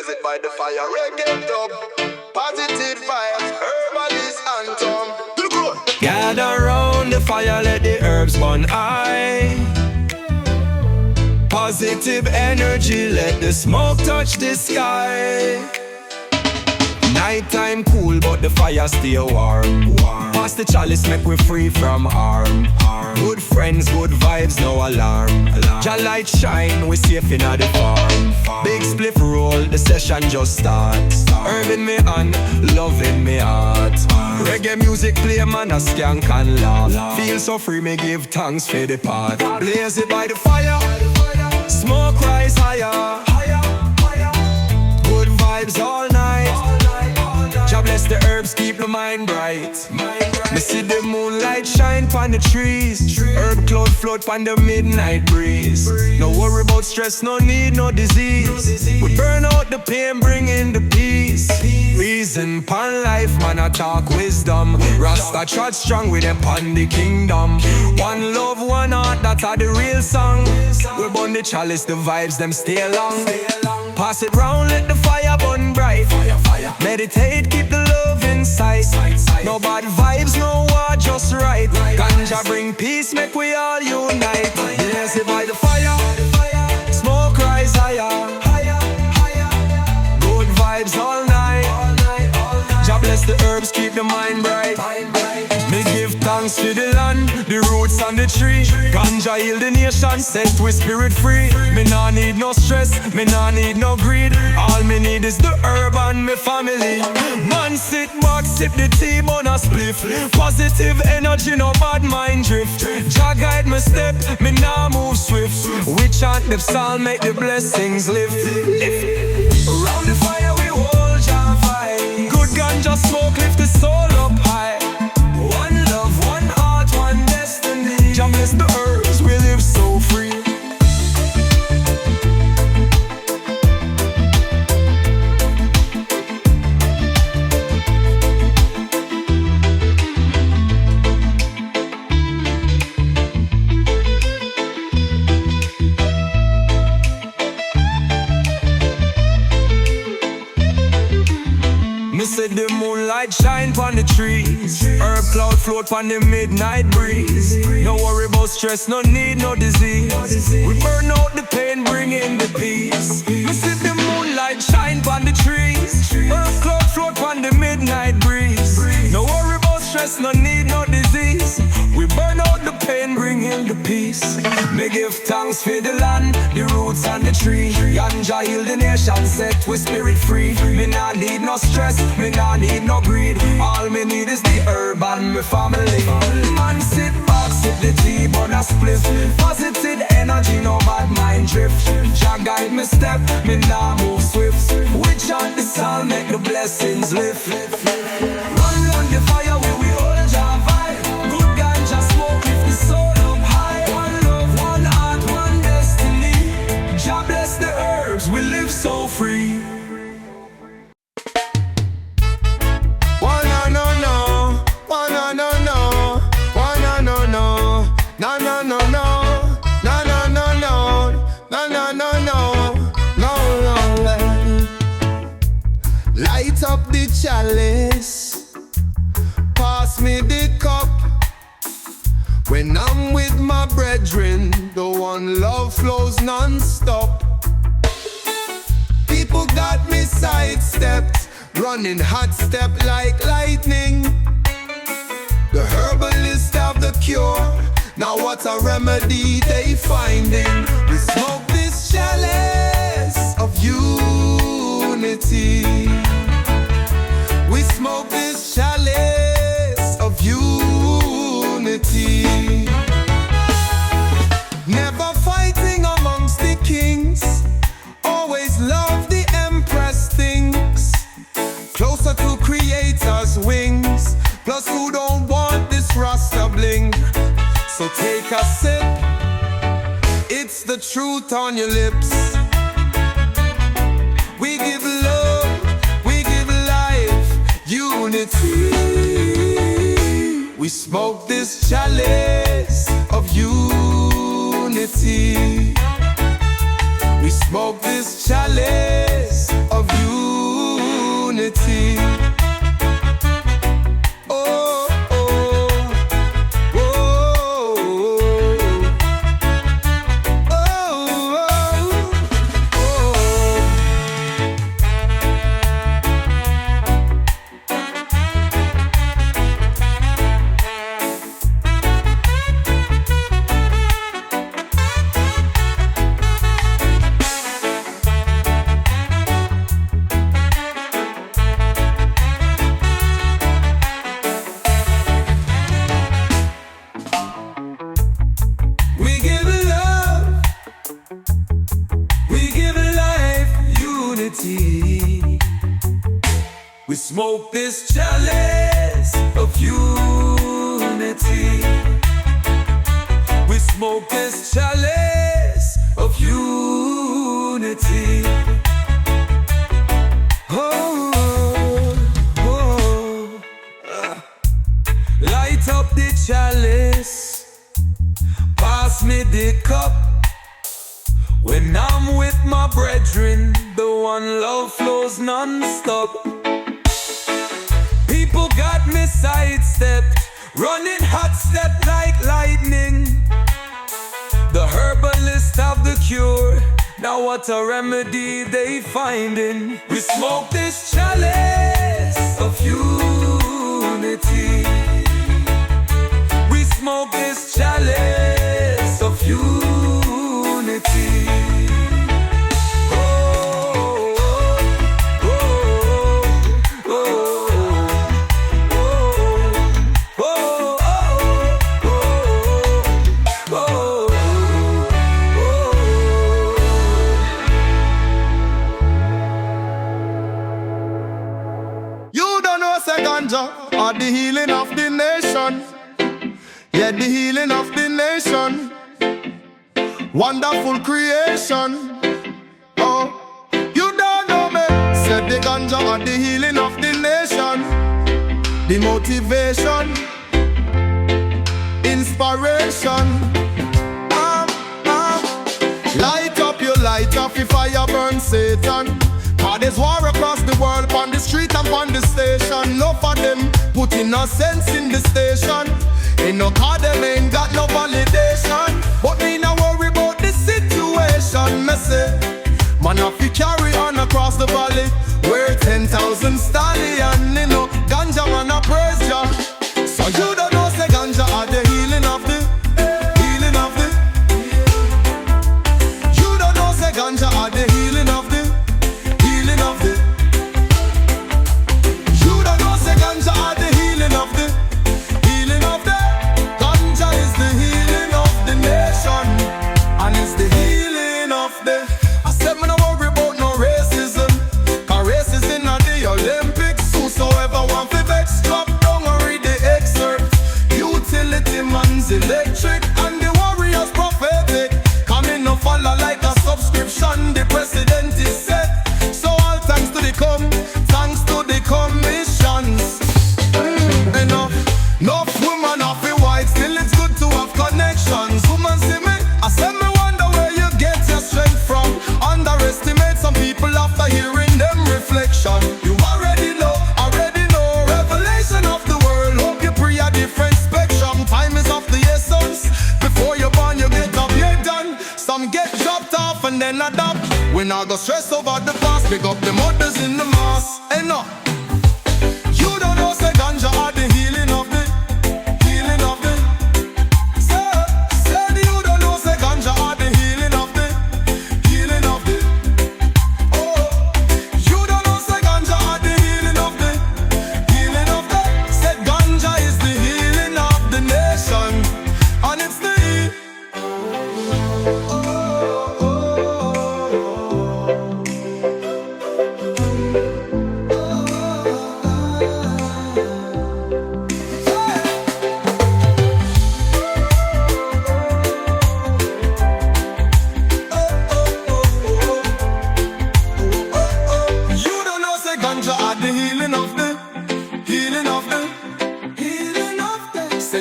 blaze it by the fire. Reggae dub, positive vibes, herbalist anthem. Gather round the fire, let the herbs burn high. Positive energy, let the smoke touch the sky. Nighttime cool, but the fire stay warm. Pass the chalice, make we free from harm. Good friends, good vibes, no alarm. Jah light shine, we safe in the farm. Big spliff roll, the session just starts. Herb in me hand, love in me heart. Reggae music play, man, a skank and laugh. Feel so free, me give thanks for the part. Blaze it by the fire, smoke rise higher. Good vibes all night. Jah bless the herbs, keep the mind bright. Me see the moonlight shine pon the trees. Herb cloud float pon the midnight breeze. No worry about stress, no need, no disease. We burn out the pain, bring in the peace. Reason pon life, man, I talk wisdom. Rasta trot strong with them pon the kingdom. One love, one heart, that's how the real song. We burn the chalice, the vibes, them stay long. Pass it round, let the fire burn bright. Meditate, keep the love inside. No bad vibes, no war, just right. Ganja bring peace, make we all unite. Blaze it by the fire, smoke rise higher. Good vibes all night. Jah bless the herbs, keep the mind bright. Me give thanks to the land, the roots and the tree. Ganja heal the nation, set we spirit free. Me nah need no stress, me nah need no greed. All me need is the herb and me family. Man sit back, sip the tea, burn a spliff. Positive energy, no bad mind drift. Jah guide me step, me nah move swift. We chant the psalm, make the blessings lift. Around the fire we hold Jah fight. Good ganja smoke, lift the soul up high. One love, one heart, one destiny. Jah bless the herbs, we live so free. Me say the moonlight shine pon the trees. Herb cloud float pon the midnight breeze. No worry about stress, no need, no disease. We burn out the pain, bring in the peace. Me see the moonlight shine pon the trees. Herb cloud float pon the midnight breeze. No worry about stress, no need, no disease. We burn out the pain, bring in the peace. Me give thanks for the land, the roots and the tree. Ganja heal the nation, set we spirit free. Me nah need no stress, me nah need no greed. All me need is the herb and me family. Man sit back, sip the tea, burn a spliff. Positive energy, no bad mind drift. Jah guide me step, me nah move swift. We chant the psalm, make the blessings lift. Run the fire, we hold Jah vibe. Good ganja smoke, lift the soul up high. One love, one heart, one destiny. Jah bless the herbs, we live so free. Light up the chalice, pass me the cup. When I'm with my brethren, the one love flows non-stop. People got me sidestepped, running hot step like lightning. The herbalist have the cure, now what a remedy they finding. We smoke this chalice of unity. We smoke this chalice of unity. Never fighting amongst the kings, always love the empress things. Closer to creator's wings, plus who don't want this Rasta bling. So take a sip, it's the truth on your lips. We give love, we give life, unity. We smoke this chalice of unity. We smoke this chalice of unity. unity. We smoke this chalice of unity. We smoke this chalice of unity. Light up the chalice, pass me the cup. When I'm with my brethren, the one love flows non-stop. People got me sidestepped, running hot step like lightning. The herbalists have the cure, now what a remedy they finding. We smoke this chalice of unity. We smoke this chalice of unity. Ganja are the healing of the nation. Yeah, the healing of the nation. Wonderful creation. Oh, you don't know me. Said the ganja are the healing of the nation. The motivation, inspiration. Light up your light off if fire burn Satan. There's war across the world, on the street and on the station. No for them putting no sense in the station. Ain't no car, them ain't got no validation. But me no worry about the situation. Me say, man, if you carry on across the valley, where 10,000 stallion, you know, ganja man a praise Jah. So you don't know, say ganja are the healing of the, healing of the. You don't know, say ganja are the healing of the. Electric and the warriors prophetic. Coming no follow like a subscription. The president is set. So all thanks to the thanks to the commissions. Enough woman off the white. Still it's good to have connections. Woman see me, I say me wonder where you get your strength from. Underestimate some people after hearing them reflection. You already know revelation of the world. Hope you pray a different spectrum. Time is of the essence. Before you're born, you get up, you're done. Some get dropped off and then adapt. We not go stress over the past. Pick up the mothers in the mass. Enough. You don't know, say ganja are the healing of the, healing of the. Say you don't know, say ganja are the healing of the, healing of the. Oh, you don't know, say ganja are the healing of the, healing of the. Said ganja is the healing of the nation, and it's the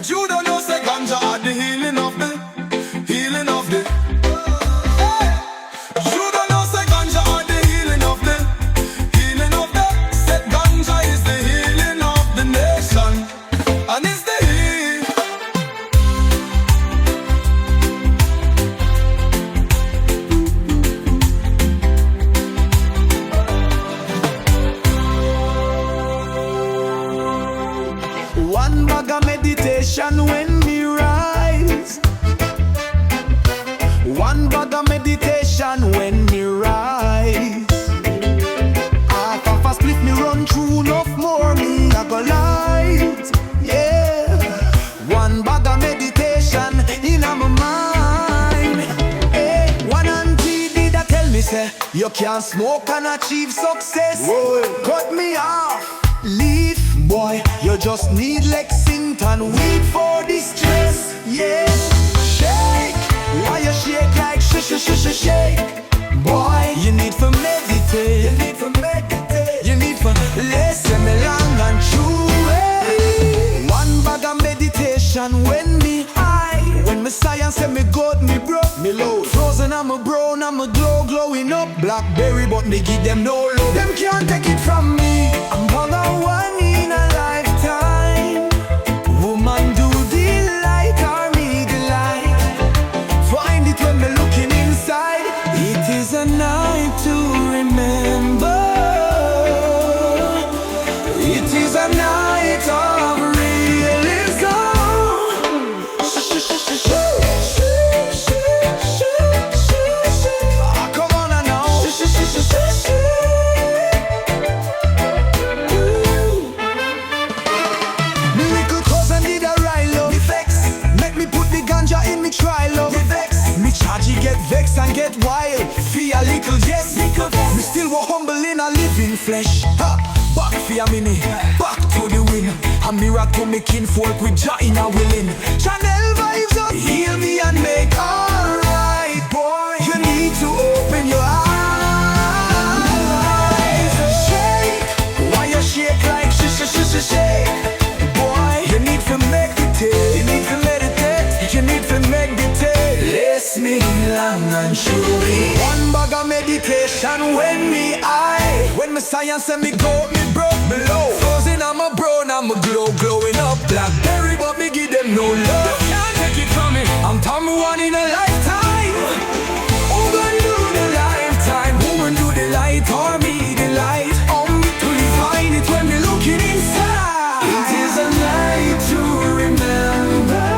you don't know, say ganja are the healing of the, healing of the. You don't know, say ganja are the healing of the, healing of the. Said ganja is the healing of the nation, and it's the You can't smoke and achieve success. Whoa. Cut me off, leaf boy. You just need Lexington weed for distress. Yeah, shake. Why you shake like shake? Boy, you need for meditate. You need for meditate. You need for listen me long and true. Hey. One bag of meditation when me high. When me science say me good, me broke, me low. Frozen, I'm a brown, I'm a glow, glowing up. Blackberry, but me give them no love. Them can't take it from me. I'm gonna one in a lifetime. Woman, do the light or me the light. Find it when me looking inside. It is a night to remember. It is a night of realism. Come on now. Me little cousin did a right love. Me vex. Make me put the ganja in me try love. Me vex. Me charge he get vex and get wild. Feel a little yes. Me still was humble in a living flesh. Ha. Back for a minute, back to the win. A miracle me kinfolk with Jah in a willing. Channel vibes up, heal me and make alright. Boy, you need to open your eyes. Shake, why you shake like shake? Boy, you need to meditate. You need to meditate. You need to meditate. Listen me long and surely. One bag of meditation when me high. When me science and me go, me broke below. Frozen, I'm a brown, I'm a glow, glowing up. Blackberry, but me give them no love. Can't take it from me. I'm Tommy one in a lifetime. Woman do the lifetime. Woman do the light or me the light. Only to define it when me looking inside. It is a night to remember.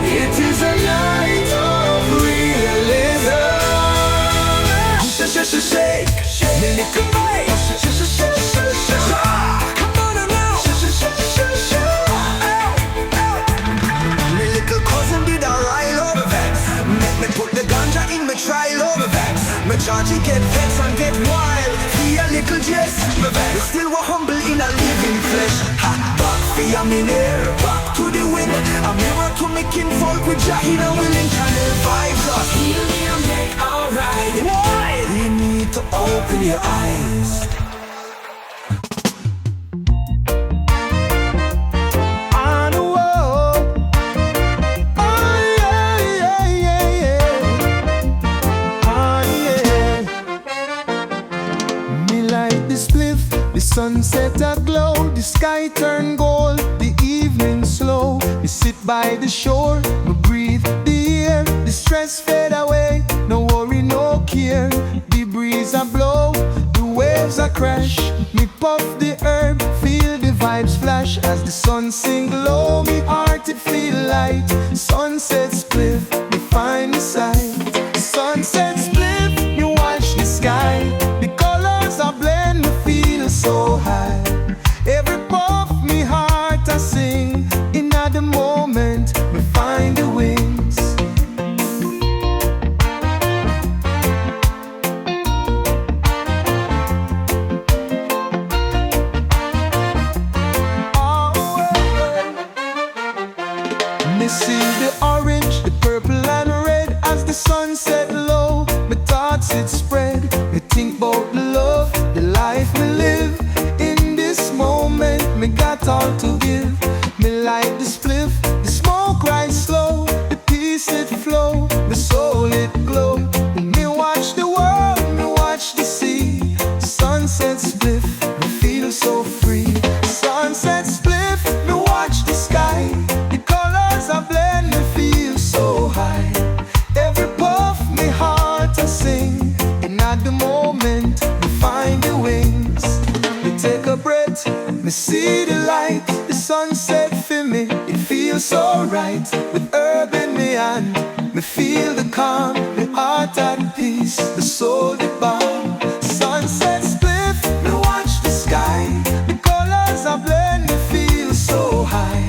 It is a night of realism. Shake, me little boy. Come on now. Me little cousin did a right love. Make me put the ganja in me try love. Me charge he get vex and get wild. Be a little jest. Me still was humble in a living flesh. Ha, back for a minute, back to the wind. A mirror to me kinfolk with Jah in a willing channel vibes up. Heal me and make alright. Why? You need to open your eyes. On the wall. Oh yeah, yeah, yeah, yeah. Oh yeah. Me like the spliff, the sunset aglow, the sky turn gold, the evening slow. Me sit by the shore, me breathe the air, the stress fade away, no worry, no care. The breeze a blow, the waves a crash. Me puff the herb, feel the vibes flash. As the sun sing low, me heart it feel light. Sunset split, me find the sight. Sunset split, me watch the sky. The colors are blend, me feel so high. Every puff, me heart a sing. In the moment, me find the wings. Me see the orange, the purple and red. As the sun set low, my thoughts it spread. Me think about the love, the life me live. In this moment, me got all to give. Me light the spliff, the smoke rise slow. The peace it flow, the soul it glow. Me watch the world, me watch the sea. Sunset spliff, me feel so free. Sunset spliff, me watch the sky. The colors are blend, me feel so high. Every puff, me heart a sing. And at the moment, me find the wings. Me take a breath, me see the light. The sunset for me, it feels so right. With herb in me hand, me feel the calm. The heart at peace, the soul the balm. Sunset split, me watch the sky. The colors are blend, me feel so high.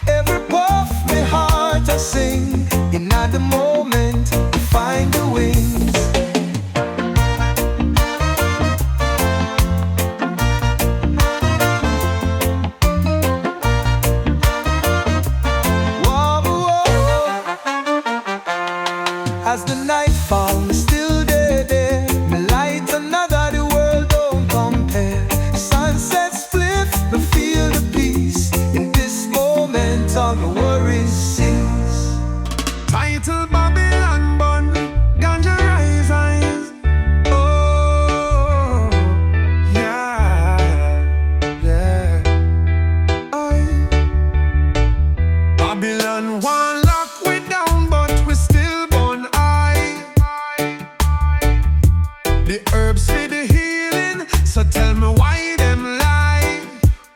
Every puff, me heart I sing. And at the moment, me find the wings. The herbs for the healing, so tell me why them lie.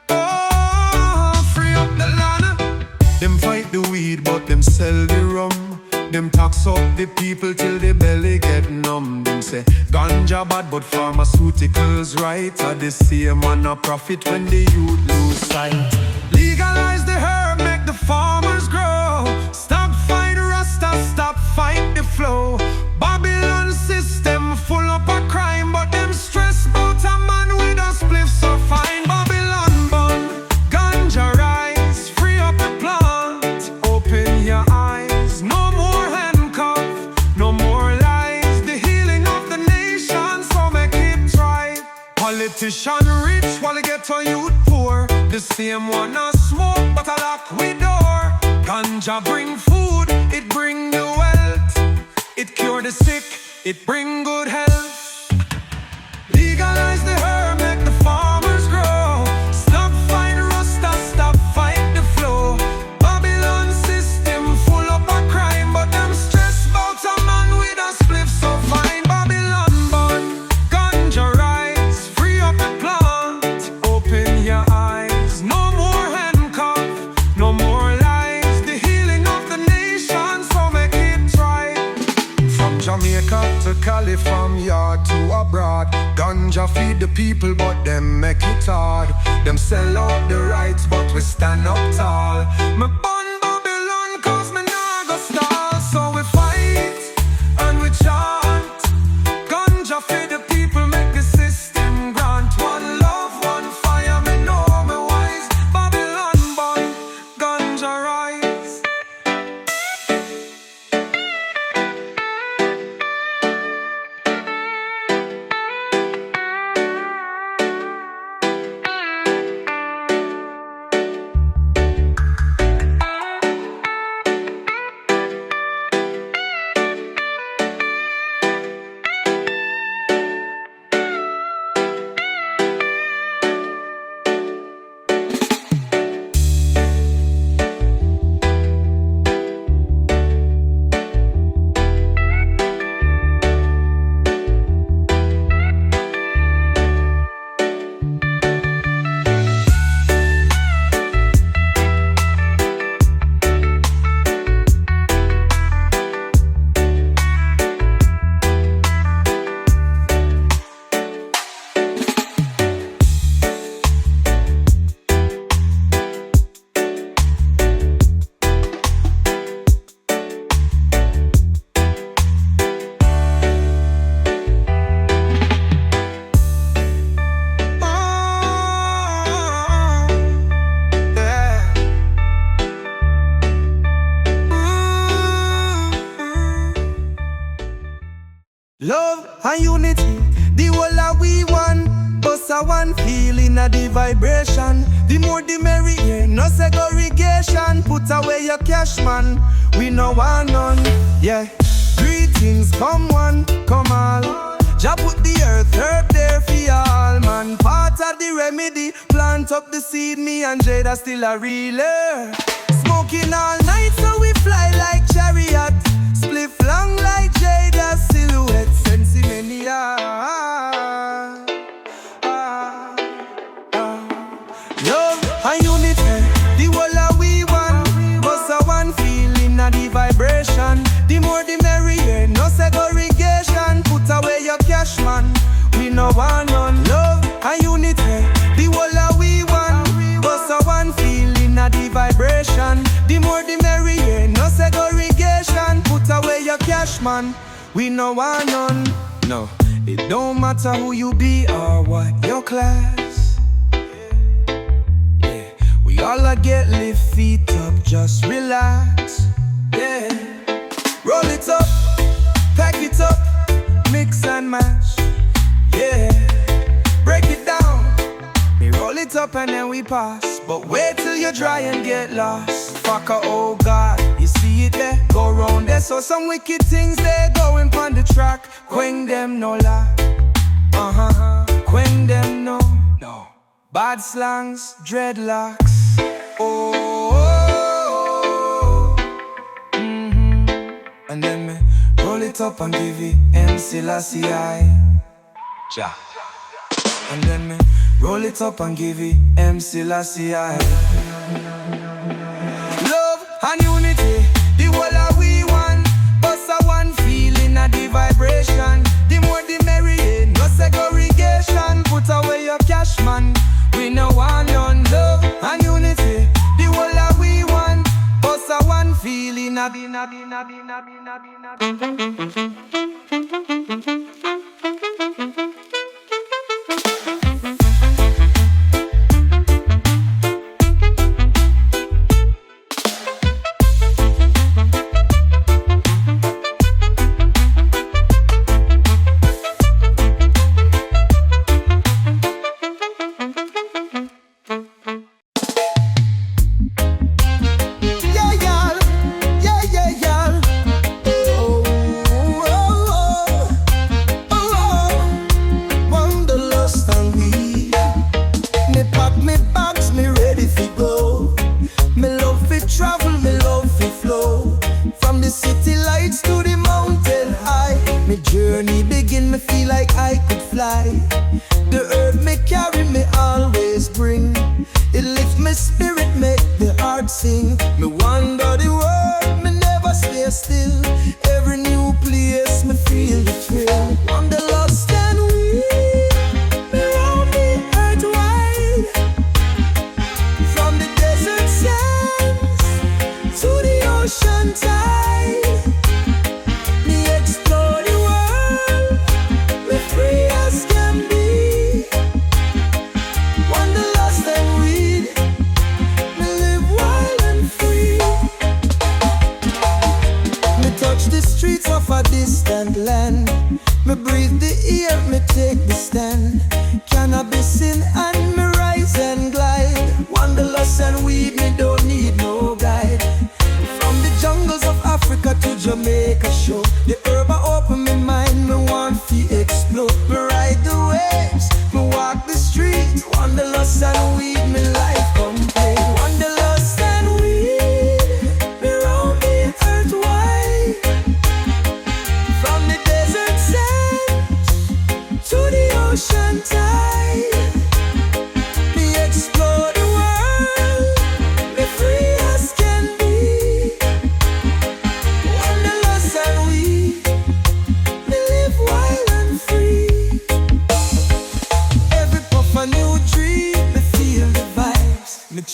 Oh, free up the land. Them fight the weed, but them sell the rum. Them tax up the people till the belly get numb. Them say ganja bad, but pharmaceuticals right. Are the same man a profit when the youth lose sight. Legalize the herb, make the farmers grow. Stop fight Rasta, stop fight the flow. Babylon system full up of crime, but them stress about a man with a spliff so fine. Babylon bun, ganja rise, free up the plant. Open your eyes, no more handcuff, no more lies. The healing of the nation, so make it try. Politician rich while they get to youth poor. The same one a smoke, but a lock with door. Ganja bring food, it bring the wealth. It cure the sick, it bring good health. Legalize the herb, make the farmers grow. Stop fight Rasta, stop fight the flow. Babylon system full up of crime, but them stress about a man with a spliff so fine. Babylon bun, ganja rise, free up the plant. Open your eyes, no more handcuff, no more lies. The healing of the nation, so make it try. From Jamaica to Cali, from yard to abroad. Ganja feed the people, but them make it hard. Them sell out the rights, but we stand up tall. Me born Babylon, cause me nah go stall. So we fight and we chant. Ganja feed the people, make the system grant. One love, one fire, me know me wise. Babylon born, ganja rise. Love and unity, the whole of we one. Bust a one feeling of the vibration. The more the merrier, no segregation. Put away your cash man, we no want none. Yeah, greetings, come one, come all. Jah put the earth herb there for all, man. Part of the remedy, plant up the seed. Me and Jada still a realer. Smoking all night so we fly like chariot. Spliff long like Jada's silhouette. Sensi mania. Love and unity, the whole of we one. Bust a one feeling of the vibration. The more the merrier, no segregation. Put away your cash man, we no want none. Love and unity, the whole of we one. Bust a one feeling of the vibration. The more the merrier, no segregation. Put away your cash man, we no want none. No, it don't matter who you be or what your class. Yeah, we all a get lift feet up, just relax. Yeah, roll it up, pack it up, mix and match. Yeah, break it down. We roll it up and then we pass. But wait till you dry and get lost. Fucker, oh God, you see it there? Go round there, so some wicked things there going on the track. Quang them no lie. Quang them no. Bad slangs, dreadlocks. And then me roll it up and give it MC Lassie I. Ja. And then me roll it up and give it MC Lassie. Love and unity, the whole of we one. Bust a one feeling a the vibration. The more the merrier, no segregation. Put away your cash man, we no want none. Love and unity, the whole of we one. Bust a one feeling a the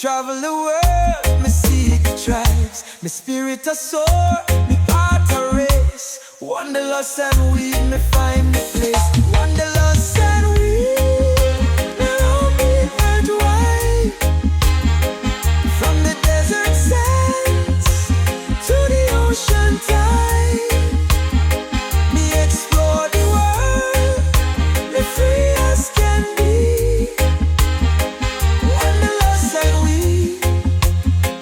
travel the world, me seek the tribes. Me spirit a soar, me heart a race. Wanderlust and weed, me find the place. Wanderlust and weed, me roam me earth wide. From the desert sands to the ocean tide, me explore the world, me free as can be. Wanderlust and weed,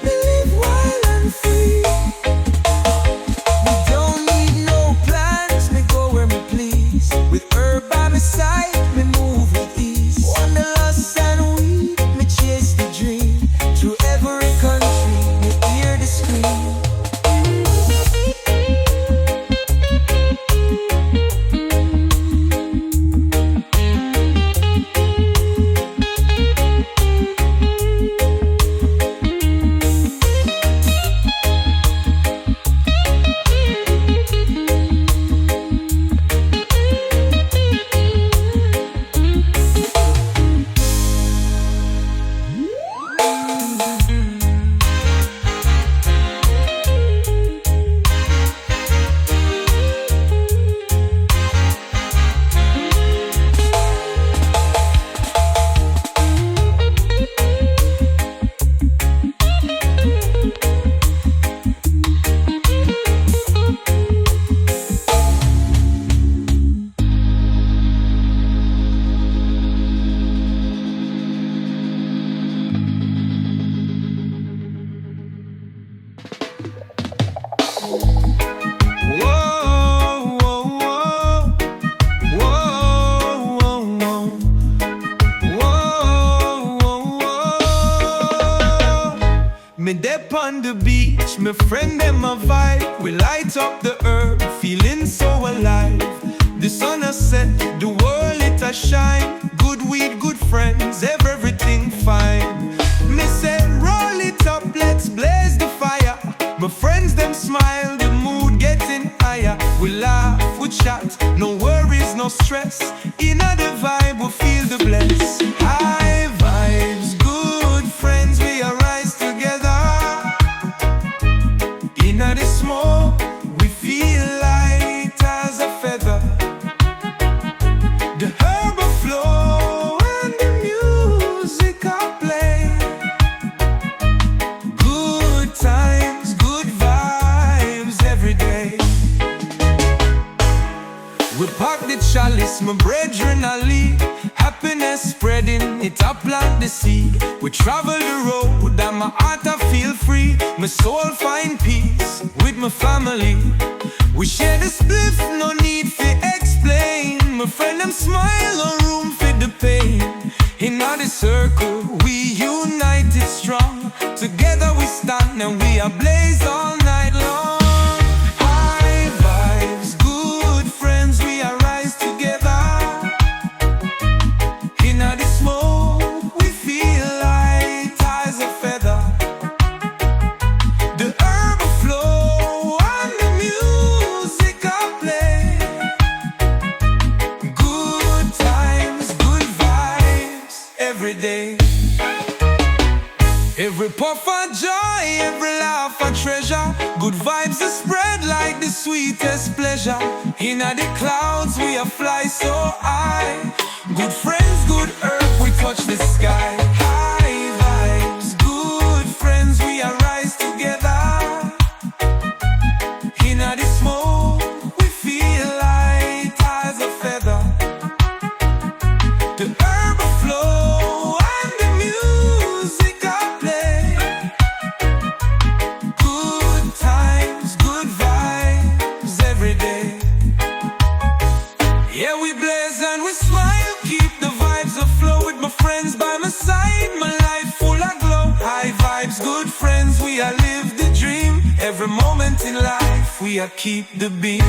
me live wild and free. We don't need no plans, me go where me please. With herb by my side, me move with ease. Wanderlust and weed, me chase the dream. Through every country, me hear the scream. Me dip on the beach, my friend them a vibe. We light up the earth, feeling so alive. The sun has set, the world it a never shine. Good weed, good friends, everything fine. Me say roll it up, let's blaze the fire. My friends them smile, the mood getting higher. We laugh, we chat, no worries, no stress. In the vibe we feel the bless. High vibes, good friends, we arise together. In the smoke, we feel light as a feather. The herbal flow and the music I play. Good times, good vibes every day. We pack the chalice, my brethren I lead. Happiness spreading, it up like the seed. We travel the road and my heart I feel free. My soul find peace with my family. We share the spliff, no need for explain. My friend them smile, no room for the pain. In the circle, we united strong. Together we stand and we are blaze all night long. High vibes, good friends, we arise together. In the smoke, we feel light as a feather. The herb flow and the music I play. Good times, good vibes every day. Every puff of joy, every laugh a treasure. Good vibes are spread like the sweetest pleasure. In the clouds we a fly so high. Good friends, good earth, we touch the sky. High vibes, good friends, we arise together. In the smoke, we feel light as a feather. The herb flow and the music I play. Good times, good vibes every day. Yeah, we blaze and we smile, keep the vibes aflow. With my friends by my side, my life full of glow. High vibes, good friends, we are live the dream. Every moment in life, we are keep the beam.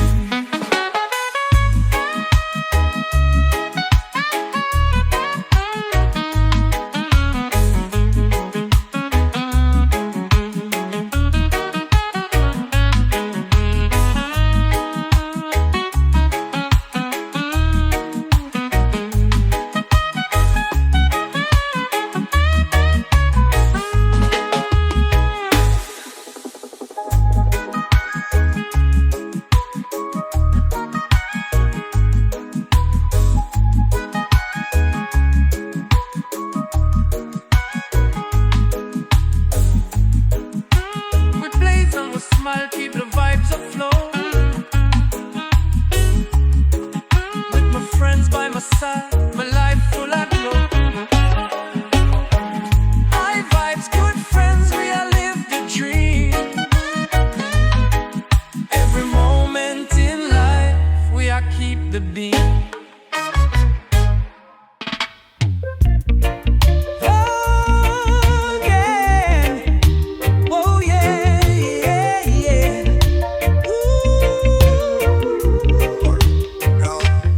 We blaze and we smile, keep the vibes aflow. With my friends by my side, my life full of glow. High vibes, good friends, we are live the dream. Every moment in life, we are keep the beam. Oh yeah, oh yeah, yeah, yeah. Ooh.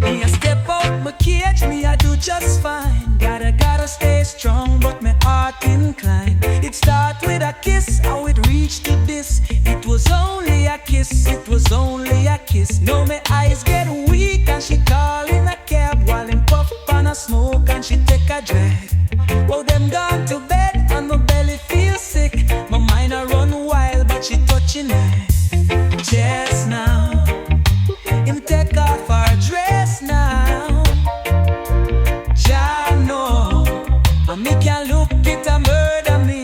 Me a step out my cage, me I do just fine. Gotta stay strong, but my heart inclined. It start with a kiss, how it reached to this. It was only a kiss, it was only a kiss. Now my eyes get weak and she calling a cab while him puff on a smoke and she take a drag. Oh, them gone to bed and my belly feels sick. My mind a run wild, but she touching it just now. Him take off her dress now. Jah know, and me can look it and murder me.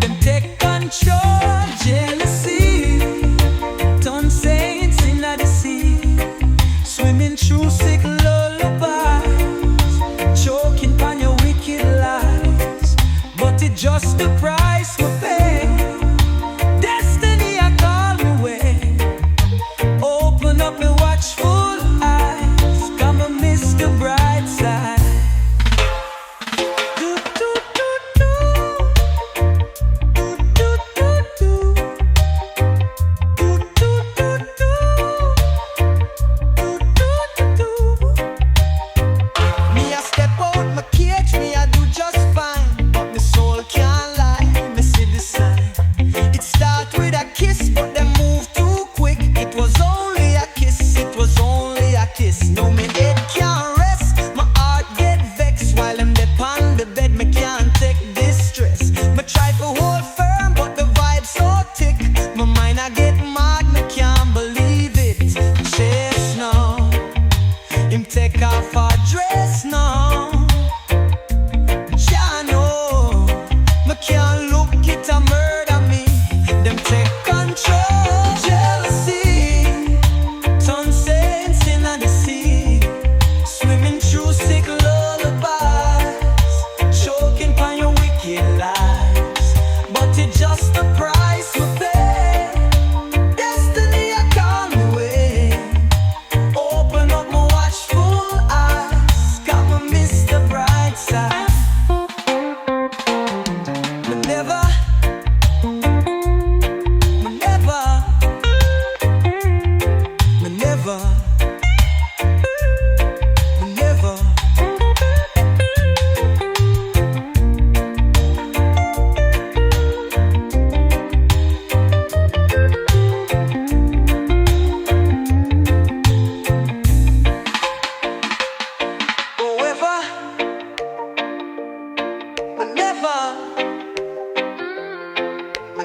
Them take control, jealousy. Turn saints in the sea, swimming through sick lullabies, choking on your wicked lies.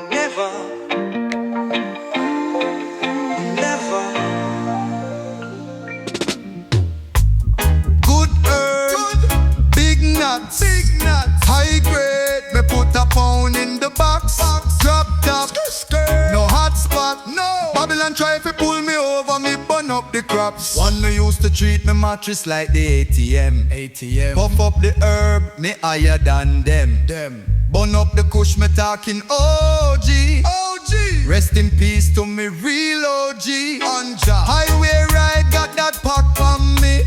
never, never. Good herb, big nuts, high grade. Me put a pound in the box. Drop top, no hot spot, no. Babylon try to pull me over, me burn up the crops. One me used to treat me mattress like the ATM. Puff up the herb, me higher than them. Burn up the kush, me talking OG. Rest in peace to me real OG. Ganja. Highway ride, got that pack on me.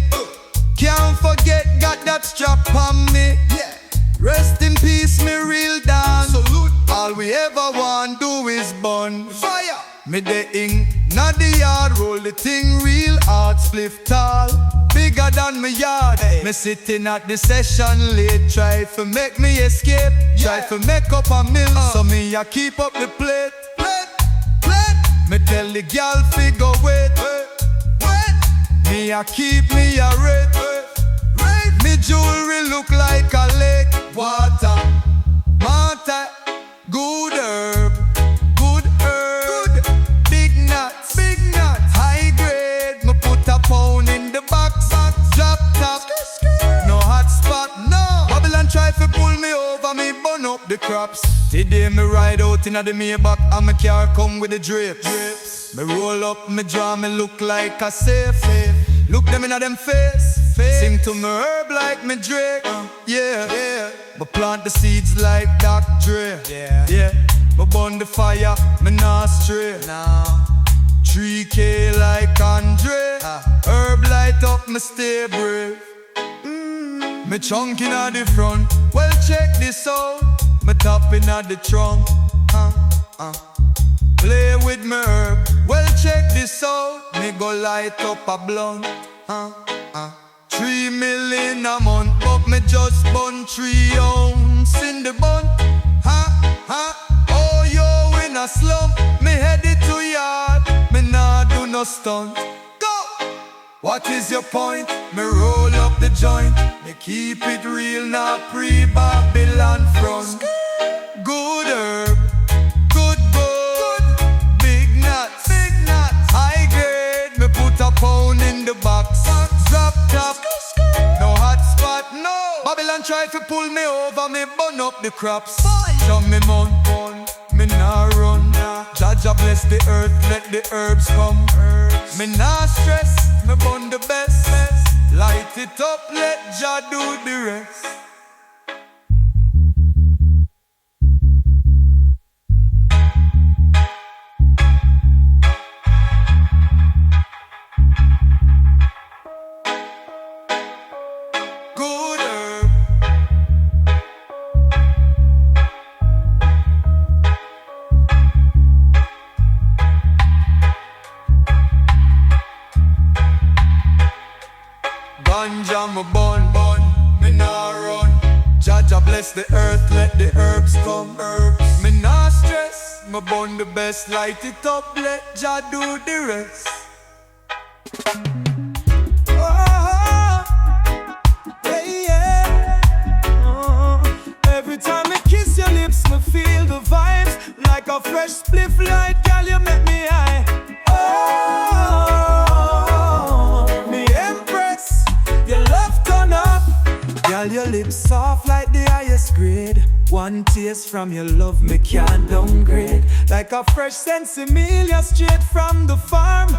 Can't forget, got that strap on me. Rest in peace, me real Dan. Salute. All we ever want do is burn fire. Me the ink, not the yard. Roll the thing real hard, spliff tall, bigger than me yard. Me sitting at the session late, try to make me escape. Try to make up a meal, so me I keep up the plate. Me tell the girl figure wait. Me I keep me a rate. Me jewelry look like a lake. Water, Mata, good herb, big nuts, high grade. Me put a pound in the box, drop top, no hot spot, no. Babylon try to pull me over, me burn up the crops. Today me ride out in the Maybach and my car come with the drapes. Me roll up, me draw, me look like a safe. Look them in them face. Sing to me herb like me Drake. Me plant the seeds like Dr. Dre. Me burn the fire, me nah stray. 3K like Andre. Herb light up, me stay brave. Me chunking at the front. Well, check this out. Me tapping at the trunk. Play with me herb. Well, check this out. Me go light up a blunt. 3 million a month, but me just bun 3 ounce in the bun. Oh, yo, in a slump, me headed to yard. Me nah do no stunt. Go! What is your point? Me roll up the joint. Me keep it real, not pre-Babylon front. Good herb, good bud, big nuts, high grade. Me put a pound in the box. Drop top, no hot spot, no. Babylon try to pull me over, me burn up the crops. Show me mon, me nah run. Jaja bless the earth, let the herbs come. Me nah stress, me burn the best. Light it up, let Jah do the rest. Good herb. Ganja me bun, me nah run. Jaja bless the earth, let the herbs come. Me nah stress, me bun the best. Light it up, let Jah do the rest. Every time I kiss your lips, me feel the vibes. Like a fresh spliff light, girl, you make me high. Oh, me empress, your love turn up. Girl, your lips soft like the highest grade. One taste from your love, me can't downgrade. Like a fresh sensimilla straight from the farm.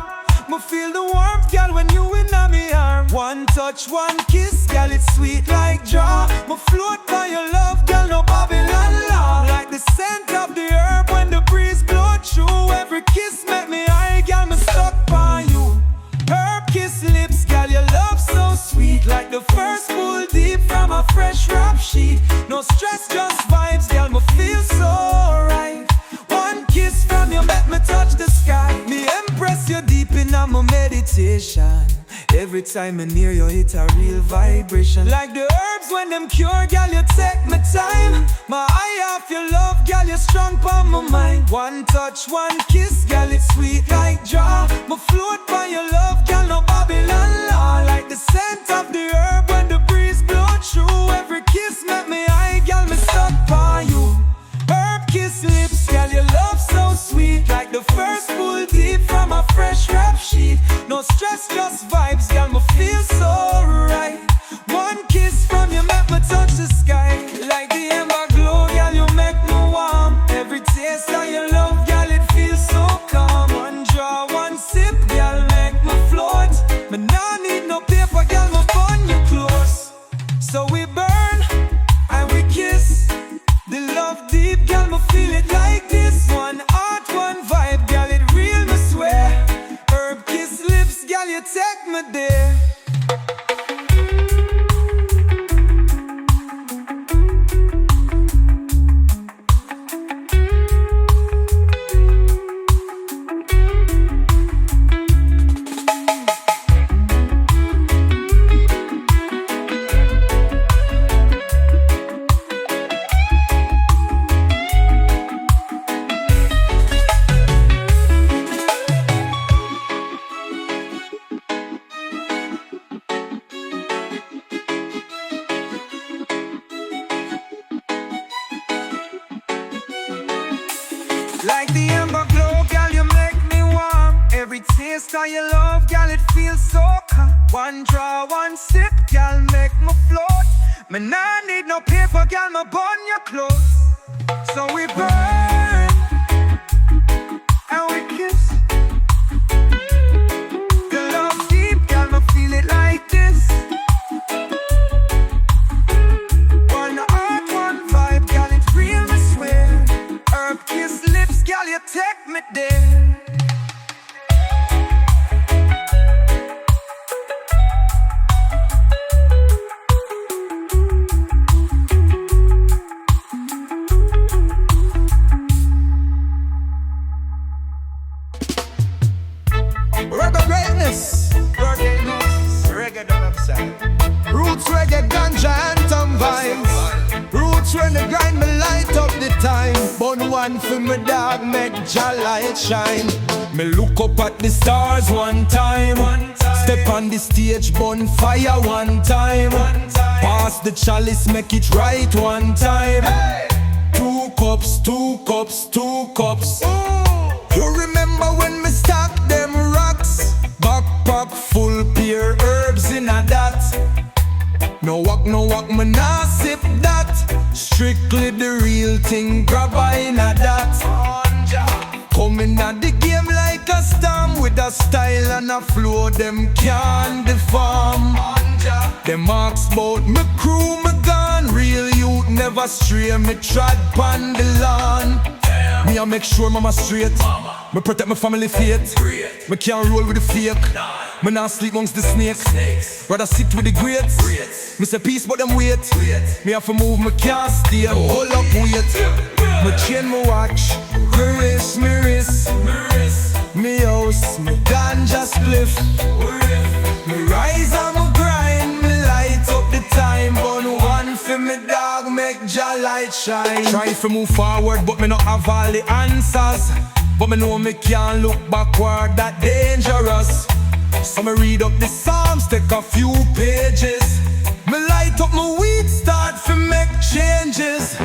Me feel the warmth, girl, when you in me arm. One touch, one kiss, girl, it's sweet like draw. Me float by your love, girl, no Babylon law. Like the scent of the herb when the breeze blow through. Every kiss make me high, girl, me stuck by you. Herb kiss lips, girl, your love so sweet. Like the first pull deep from a fresh rap sheet. No stress, just vibes, girl, me feel so right. One kiss from you make me touch the sky. Me impress you deep in my meditation. Every time I near you, it's a real vibration. Like the herbs when them cure, girl, you take my time. My eye off your love, girl, you're strong on my mind. One touch, one kiss, girl, it's sweet like draw. Me float by your love, girl, no Babylon law. Like the scent of the herb when the breeze blow through. Every kiss make me high, girl, me stuck by Like the amber glow, girl, you make me warm. Every taste of your love, girl, it feels so calm. One draw, one sip, girl, make me float. Me nah need no paper, girl, me burn your clothes. So we burn and we kiss. The love deep, girl, me feel it like this. One heart, one vibe, girl, it's real, me swear. Herb kiss lips, girl, you take me there. Reggae greatness, Reggae the website. roots reggae, ganja anthem vibes. Roots when the grind me light up the time. Bun one for me dog, make Jah light shine. Me look up at the stars one time. Step on the stage, bonfire one time. Pass the chalice, make it right one time. Two cups, two cups, two cups. You remember when me stack them rocks? Backpack full pure herbs in a that. No walk, me nah sip that. Strictly the real thing, grab in a that. Coming at the game like a storm, with a style and a flow them can't deform. Them marks bout me crew, me gone. Real youth never stray, me trod pon the lawn. Me I make sure mama straight. Me protect my family faith. Me can't roll with the fake. Me nah sleep amongst the snakes. Rather sit with the greats. Me say peace but them wait. Me have to move, me can't stay. Hold up, wait. Me chain, me watch. Me wrist, me wrist. Me house, me ganja spliff. Me rise and me grind. Me light up the time. Burn one for me dog, make Jah light shine. Try to move forward, but me not have all the answers. But me know me can't look backward, that dangerous. So me read up the Psalms, take a few pages. Me light up my weed, start to make changes.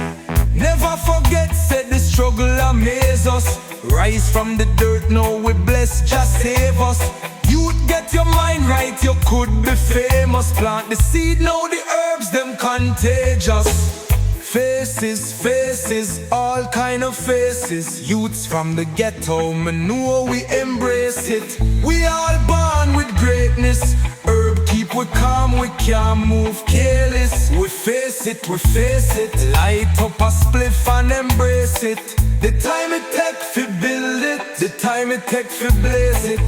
Never forget, said the struggle amaze us. Rise from the dirt, now we bless, just save us. Youth, get your mind right, you could be famous. Plant the seed, now the herbs, them contagious. Faces, faces, all kind of faces. Youths from the ghetto, me know we embrace it. We all born with greatness. Herb keep we calm, we can't move careless. We face it, we face it. Light up a spliff and embrace it. The time it take to build it, the time it take to blaze it.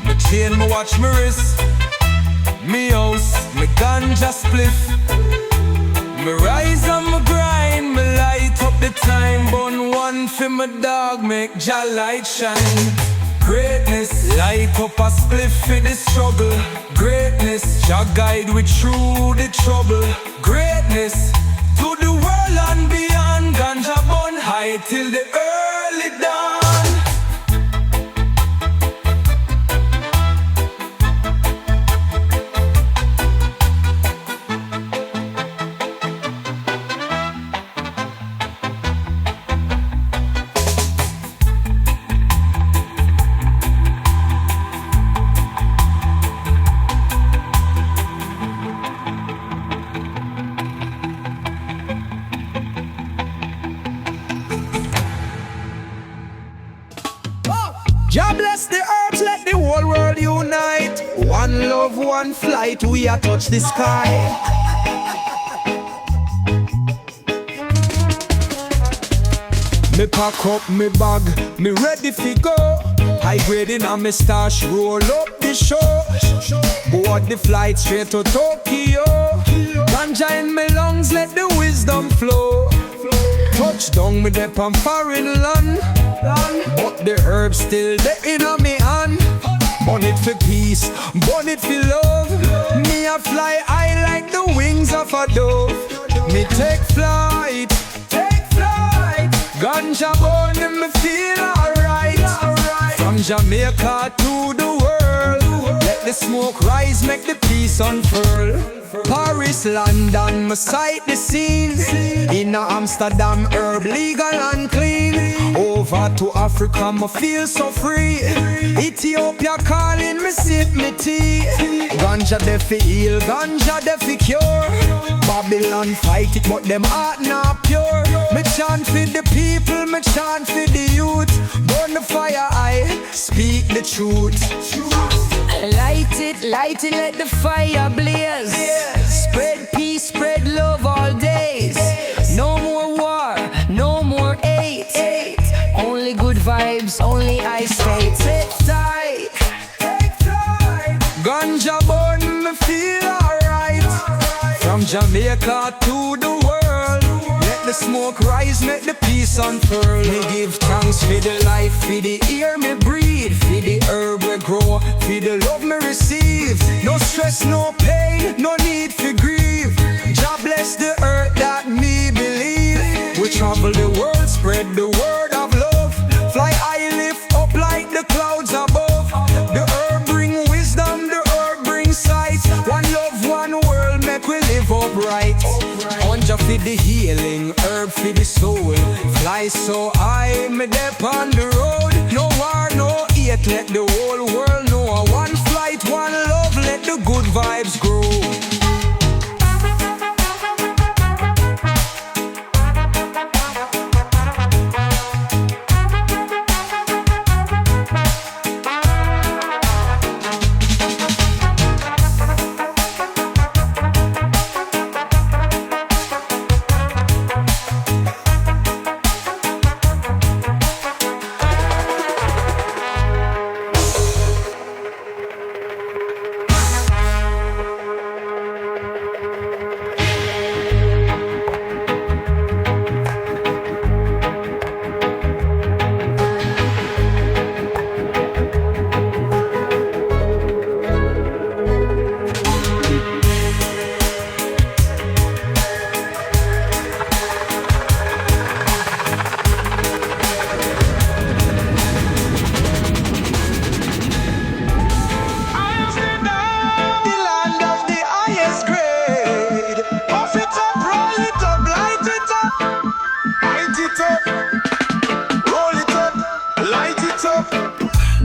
Me chain, me watch me wrist. Me house, me ganja spliff. Me rise and me grind, me light up the time. Burn one for my dog, make Jah light shine. Greatness, light up a spliff for the struggle. Greatness, Jah guide we through the trouble. Greatness, to the world and beyond. Ganja burn high till the early dawn. Jah bless the herbs, let the whole world unite. One love, one flight, we a touch the sky. Me pack up me bag, me ready fi go. High grading on me stash, roll up the show. Board the flight straight to Tokyo. Ganja in me lungs, let the wisdom flow. Touchdown me dep on foreign land, but the herbs still there in me hand. Burn it for peace, burn it for love. Me a fly high like the wings of a dove. Me take flight. Ganja burn and me feel alright. From Jamaica to the world, let the smoke rise, make the peace unfurl. Paris, London, me sight the scene. In Amsterdam, herb legal and clean. Over to Africa, me feel so free. Ethiopia calling me, sip me tea. Ganja de fi heal, ganja de fi cure. Babylon fight it, but them heart not pure. Me chant for the people, me chant for the youth. Burn the fire, I speak the truth. Light it, let the fire blaze. Spread peace, spread love all days. No more war, no more hate. Only good vibes, only I say. Take tight. Ganja burn, me feel alright. From Jamaica to the world, let the smoke rise, make the peace unfurl. Me give thanks for the life, for the air me breathe, for the herb we grow, for the love me receive. No stress, no pain, no need for grief. Jah bless the earth that me believe. We travel the world, spread the word of love. Fly high, lift up like the clouds above. The herb bring wisdom, the herb bring sight. One love, one world, make we live upright. Ganja for the healing, herb for the soul. Fly so high, me dep on the road. No war, no hate, let the whole world know. One flight, one love, let the good vibes grow.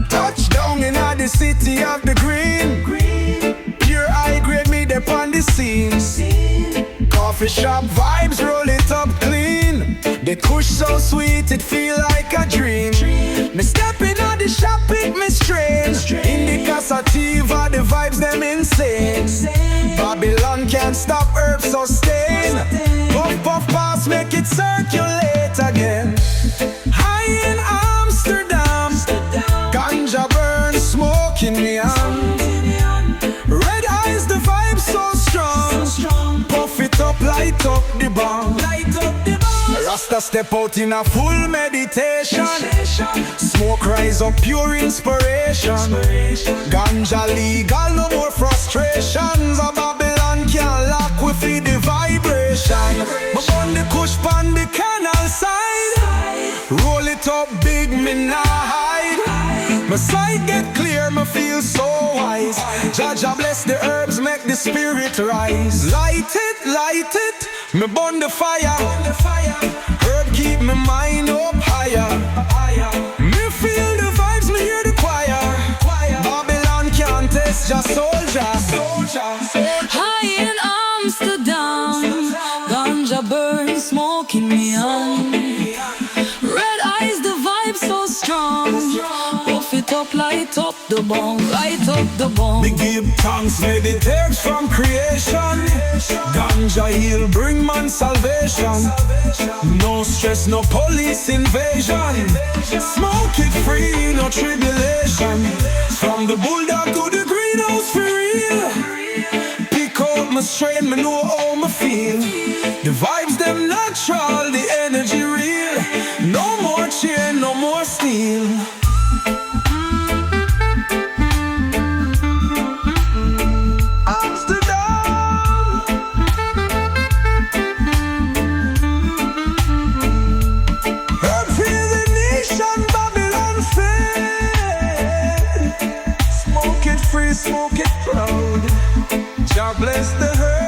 Touchdown in the city of the green. Pure high grade me dep on the scene. Coffee shop vibes, roll it up clean. The kush so sweet, it feel like a dream. Me stepping on the shop, it me strange. Indica sativa, the vibes them insane. Babylon can't stop herb sustain. Puff puff pass, make it circulate again. High in Amsterdam, ganja burn, smoking me on. Red eyes, the vibe so strong. Puff it up, light up the bomb. Rasta step out in a full meditation. Smoke rise up, pure inspiration. Ganja legal, no more frustrations. A Babylon can't lock, we feel the vibration. But on the kush pan the canal side, roll it up big, me nah hide. My sight get clear, me feel so wise. Jah bless the herbs, make the spirit rise. Light it, me burn the fire. Herb keep my mind up higher. Me feel the vibes, me hear the choir. Babylon can't test just soldier. High in Amsterdam, ganja burn, smoking me on. Red eyes, the vibe so strong. Puff it up, light up the bomb, light up the bomb. Me give thanks, meditate from creation. Ganja heal, bring man salvation. No stress, no police invasion. Smoke it free, no tribulation. From the bulldog to the greenhouse for real. Pick out my strain, me know how me feel. The vibes them natural, the energy real. No more chain, no more steel. Smoke it proud. Jah bless the herd.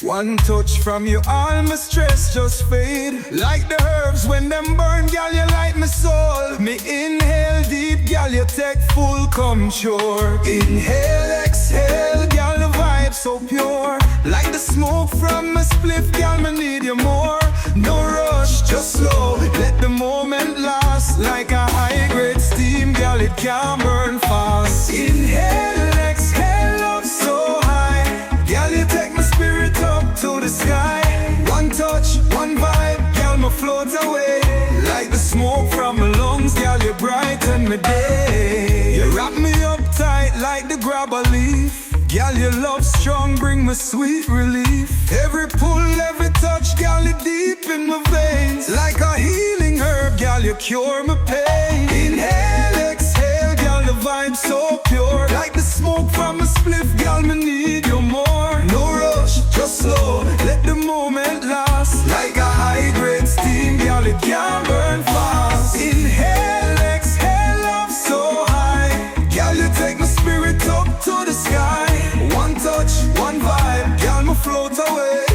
One touch from you, all my stress just fade. Like the herbs when them burn, girl, you light my soul. Me inhale deep, girl, you take full control. Inhale, exhale, girl, the vibe so pure. Like the smoke from a spliff, girl, me need you more. No rush, just slow, let the moment last. Like a high-grade steam, girl, it can burn fast. Inhale, exhale, love so high. Girl, you take my spirit up to the sky. One touch, one vibe, girl, me float away. Like the smoke from my lungs, girl, you brighten my day. You wrap me up tight like the grabber leaf. Girl, your love strong, bring me sweet relief. Every pull, every touch, girl, you deep in my veins. Like a healing herb, girl, you cure my pain. Inhale, exhale, girl, the vibe so pure. Like the smoke from a spliff, girl, me need you more. No rush, just slow, let the moment last. Like a high-grade steam, girl, it can burn fast. Inhale, exhale, love so high. Girl, you take my spirit up to the sky. One touch, one vibe, girl, me float away.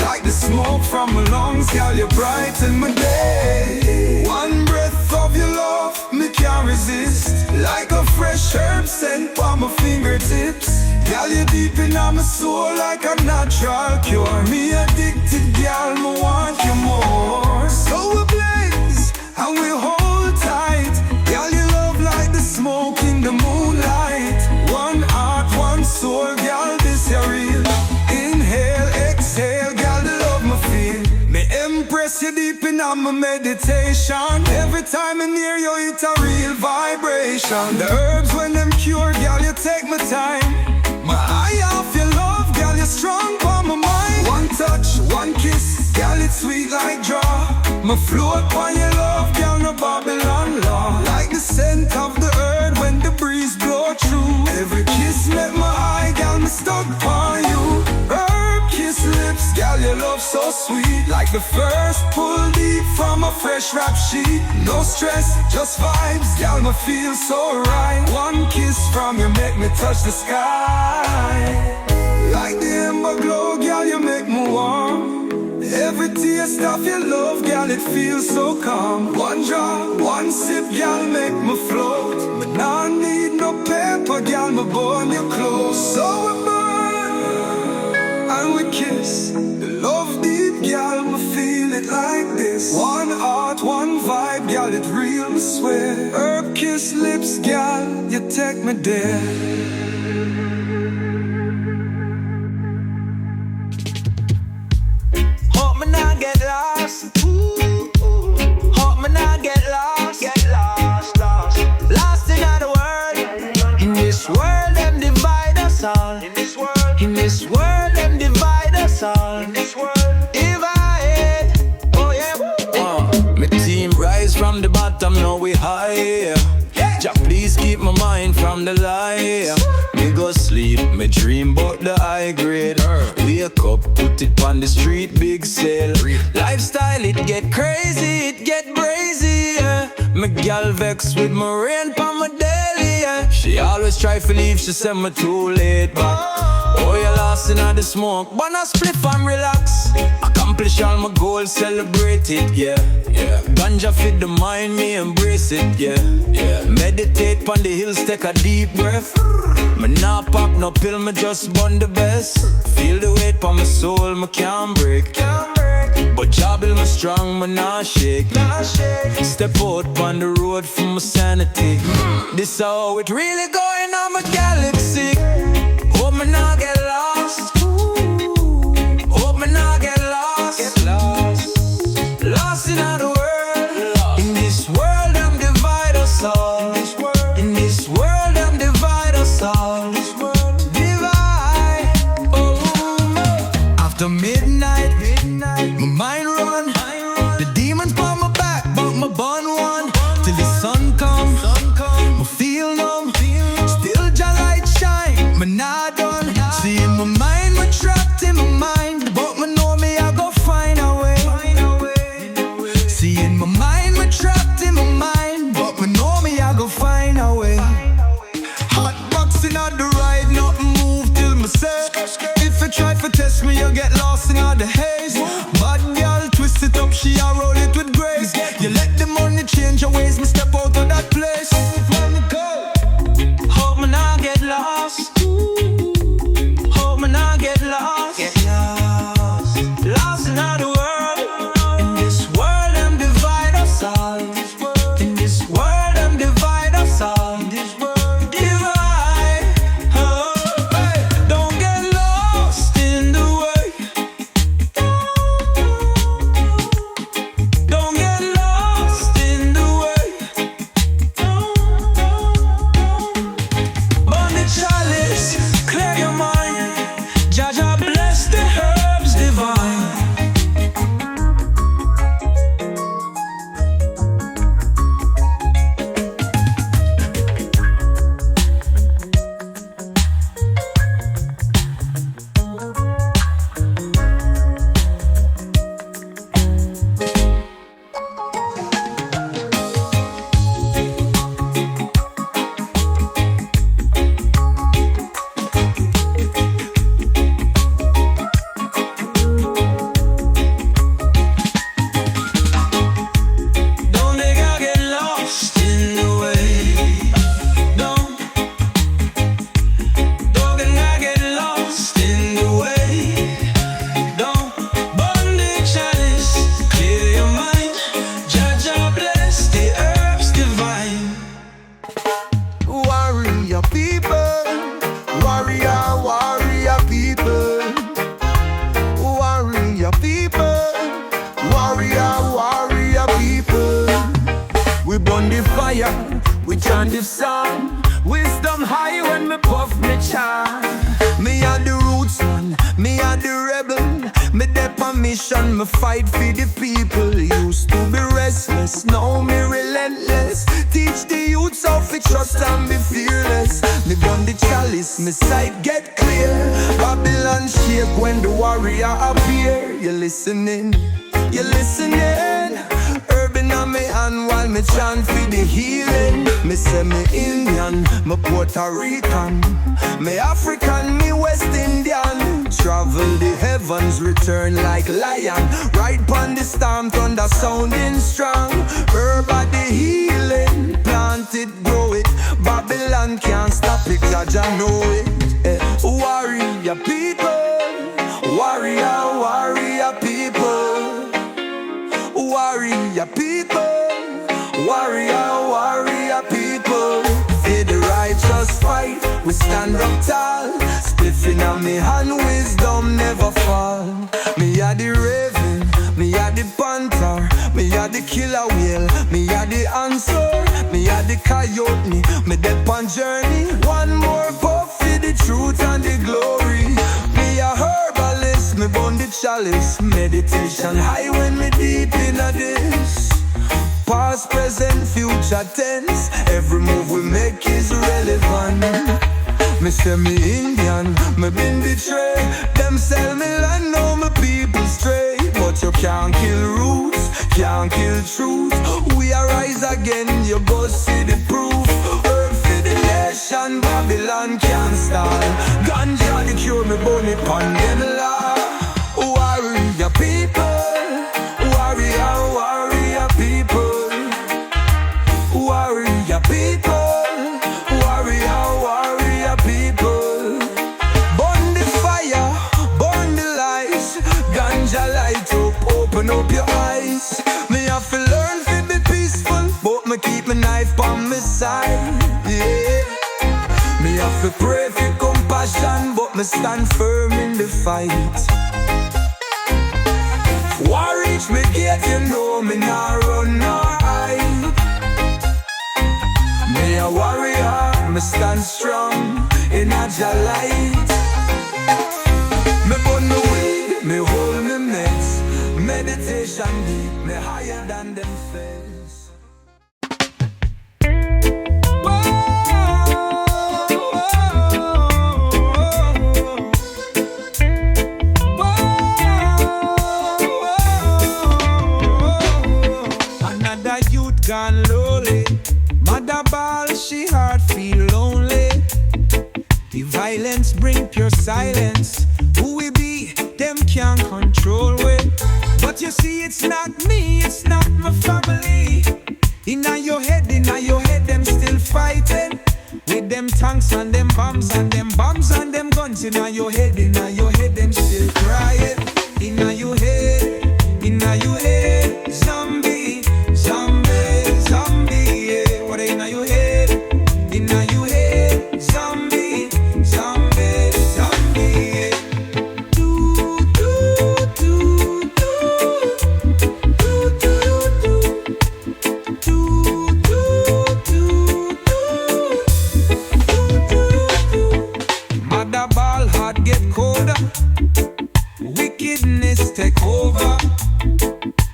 Like the smoke from my lungs, girl, you brighten my day. One breath of your love, me can't resist. Like a fresh herb scent on my fingertips. Girl, you deep in my soul like a natural cure. Me addicted, girl, me want you more. So we blaze and we hold tight. Girl, you love like the smoke in the moonlight. One heart, one soul, girl, this is real. Inhale, exhale, girl, the love me feel. Me impress you deep in my meditation. Every time I'm near you, it's a real vibration. The herbs when them cure, girl, you take my time. My eye off your love, girl, you're strong for my mind. One touch, one kiss, girl, it's sweet like draw. My float on your love, girl, no Babylon law. Like the scent of the earth when the breeze blow through. Every kiss met my eye, girl, me stuck on you. Herb kiss lips, girl, your love so sweet. Like the first pull deep from a fresh rap sheet. No stress, just vibes, girl, me feel so right. One kiss from you make me touch the sky. Like the ember glow, girl, you make me warm. Every taste of your love, girl, it feels so calm. One drop, one sip, girl, make me float. But now I need no paper, girl, me burn you close. So we burn and we kiss. The love deep, girl, me feel it like this. One heart, one vibe, girl, it real, me swear. Herb kiss lips, girl, you take me there. Hope me not get lost. Hope me not get lost. Lost in the world. In this world, them divide us all. In this world, them divide us all. In this world, divide. Oh yeah. My team rise from the bottom, now we high. Jah, please keep my mind from the lie. Me go sleep, me dream about the high grade. Wake up, put it on the street, big sale. Lifestyle, it get crazy, it get brazy. Me gal vex with my rain pon my daily. She always try to leave, she say me too late. But oh, you lost in the smoke, but I spliff and relax. Accomplish all my goals, celebrate it, yeah. Ganja fit the mind, me embrace it, yeah. Meditate pon the hills, take a deep breath. Me nah pop no pill, me just bun the best. Feel the weight pon my soul, me can't break. But job build me strong, me nah shake. Step out pon the road for my sanity. This how it really going on my galaxy. Hope me nah get lost. Hope me nah get lost. Lost in the world. In this world, them divide us all. In this world, them divide us all. Divide. Oh. After midnight, my mind run. The demons on my back, but my bun one. Till the sun come, I feel numb. Still Jah light shine, me not done. See in my mind, me trapped in my mind, but me know me I go find a way. See in my mind, me trapped in my mind, but me know me I go find a way. Hot boxing on the ride, nothing move till me say. If you try to test me, you get lost dancing on the haze. Bad girl, twist it up, she a roll it with grace. You let the money change your ways, me step out of that place. Let me go. Hope me not get lost. Hope me not get lost. Get lost. Lost in all the world. In this world, them divide us all. In this world, them divide us all. In this world, divide. Oh, hey. Don't get lost in the way. Don't get lost in the way. Burn the chalice, clear your mind. Jaja bless the herbs divine. Don't nigga get lost in the way. Don't nigga get lost in the way. Don't burn the chalice, clear your mind. Jaja bless the herbs divine. Warrior people, warrior people, warrior people, warrior people. We burn the fire, we chant the song. Wisdom high when me puff me charm. Me a the roots man, me a the rebel. Me dep on mission, me fight for the people. Used to be restless, now me relentless. Teach the youths how to trust and be fearless. Me burn the chalice, me sight get clear. Babylon shake when the warrior appear. You listening, you listening. Urban on me hand while me chant for the healing. Me say me Indian, me Puerto Rican, me African, me West Indian. Travel the heavens, return like lion. Ride pon the storm, thunder sounding strong. Herb of the healing, plant it, grow it. Babylon can't stop it, Jaja know it. Warrior people, warrior people. Warrior people, warrior people. For the righteous fight, we stand up tall. Spliffing on me hand, wisdom never fall. Me a the raven, me a the panther, me a the killer whale, me a the answer, me a the coyote. Me dep on journey, one more puff for the truth and the glory. Me a herbalist, me burn the chalice. Meditation high when me deep in this. Past, present, future tense. Every move we make is relevant. Me say me Indian, me been betrayed. Them sell me land, now my people stray. But you can't kill roots, can't kill truth. We arise again, you go see the proof. Earth for the nation, Babylon can't stall. Ganja the cure, me burn it pon them law. Warrior people, warrior people. Warrior people, warrior people. Burn the fire, burn the lights. Ganja light up, open up your eyes. Me have to learn to be peaceful, but me keep my knife on my side. Yeah. Me have to pray for compassion, but me stand firm in the fight. War reach me gate, you know me nah run nor hide. Me a warrior, me stand strong in a light. Me burn me weed, me hold me meds. Meditation deep, me higher than them feds. Another youth gone lowly. Mother ball, she heart feel lonely. The violence bring pure silence. Who we be, them can't control. control way. But you see, it's not me, it's not my family. Inna your head, them still fighting. With them tanks and them bombs and them bombs and them guns. Inna your head, them still crying. Inna your head, zombie, zombie, zombie, yeah. What inna your head, zombie, zombie, zombie, yeah. Do, do, do, do, do, do, do. Mother ball heart get colder, wickedness take over.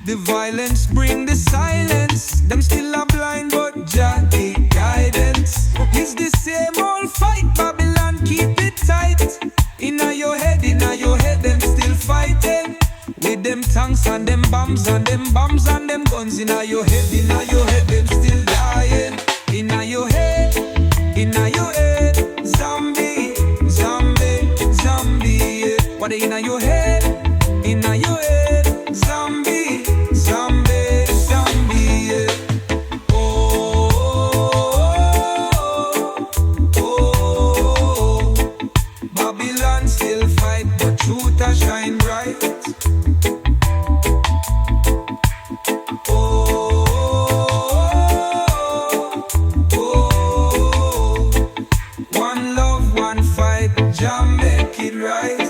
The violence bring the silence. Them still are blind, but Jah give guidance. It's the same old fight, Babylon keep it tight. Inna your head, them still fighting. With them tanks and them bombs and them bombs and them guns. Inna your head, them still dying. Inna your head, zombie, zombie, zombie, yeah. What inna your head, zombie, zombie, zombie, yeah. Oh, oh, oh, oh. Babylon still fight, but truth a shine bright. Oh, oh, oh. One love, one fight, Jah make it right.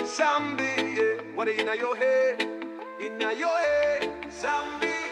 Zombie, yeah. What inna your head? Inna your head, zombie.